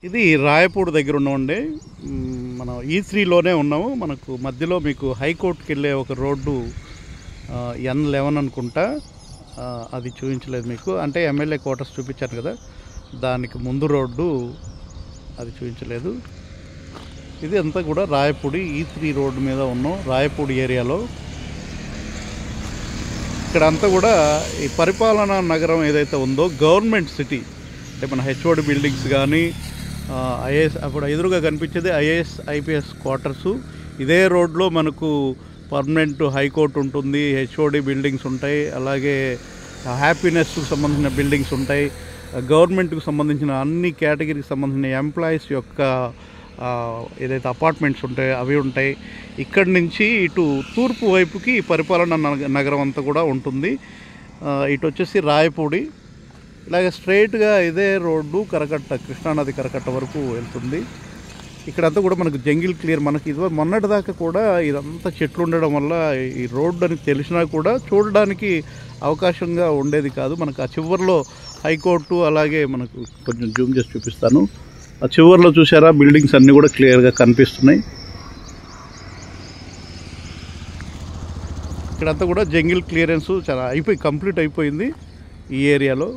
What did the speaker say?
ఇది రాయపూడి దగ్గర ఉన్నామండి. మనం E3లోనే ఉన్నాము. మనకు మధ్యలో మీకు హైకోర్టుకి వెళ్ళే ఒక రోడ్డు N11 అనుకుంటా, అది చూపించలేదు మీకు. అంటే ఎమ్మెల్యే క్వార్టర్స్ చూపించాను కదా, దానికి ముందు రోడ్డు అది చూపించలేదు. ఇది అంతా కూడా రాయపూడి E3 రోడ్డు మీద ఉన్నాం, రాయపూడి ఏరియాలో. ఇక్కడ అంతా కూడా ఈ పరిపాలనా నగరం ఏదైతే ఉందో, గవర్నమెంట్ సిటీ, అంటే మన HOD బిల్డింగ్స్ కానీ, ఐఏఎస్ అప్పుడు ఎదురుగా కనిపించేది IAS IPS క్వార్టర్సు. ఇదే రోడ్లో మనకు పర్మనెంట్ హైకోర్టు ఉంటుంది, HOD బిల్డింగ్స్ ఉంటాయి, అలాగే హ్యాపీనెస్కు సంబంధించిన బిల్డింగ్స్ ఉంటాయి, గవర్నమెంట్కు సంబంధించిన అన్ని కేటగిరీకి సంబంధించిన ఎంప్లాయీస్ యొక్క ఏదైతే అపార్ట్మెంట్స్ ఉంటాయో అవి ఉంటాయి. ఇక్కడి నుంచి ఇటు తూర్పు వైపుకి పరిపాలనా నగరం అంతా కూడా ఉంటుంది. ఇటు వచ్చేసి రాయపూడి, ఇలాగ స్ట్రైట్గా ఇదే రోడ్డు కరకట్ట, కృష్ణానది కరకట్ట వరకు వెళ్తుంది. ఇక్కడంతా కూడా మనకు జంగిల్ క్లియర్. మనకి ఇది మొన్నటిదాకా కూడా ఇదంతా చెట్లు ఉండడం వల్ల ఈ రోడ్డు అని తెలిసినా కూడా చూడడానికి అవకాశంగా ఉండేది కాదు. మనకు ఆ చివరిలో హైకోర్టు, అలాగే మనకు కొంచెం జూమ్ చేసి చూపిస్తాను. ఆ చివరిలో చూసారా, బిల్డింగ్స్ అన్నీ కూడా క్లియర్గా కనిపిస్తున్నాయి. ఇక్కడంతా కూడా జంగిల్ క్లియరెన్స్ చాలా కంప్లీట్ అయిపోయింది ఈ ఏరియాలో.